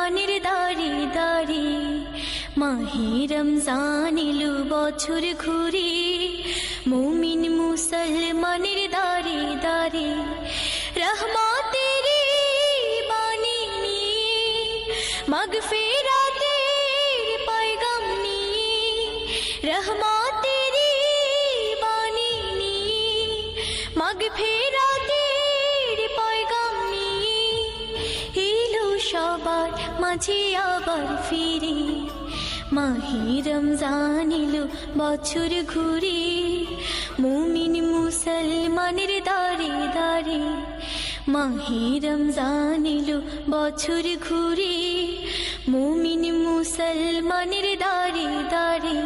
মুসলমানের দাঁড়ে দাঁড়ে মাহে রমজান এলো বছর ঘুরে মুমিন মুসলমানের দাঁড়ে দাঁড়ে রহমতের বাণী নিয়ে মাগফিরাতের পয়গাম নিয়ে রহমতের বাণী নিয়ে মাগফিরাতের পয়গাম নিয়ে এলো সবার মাঝে আবার ফিরে মাহে রমজান এলো বছর ঘুরে মুমিন মুসলমানের দাঁড়ে দাঁড়ে মাহে রমজান এলো বছর ঘুরে মুমিন মুসলমানের দাঁড়ে দাঁড়ে।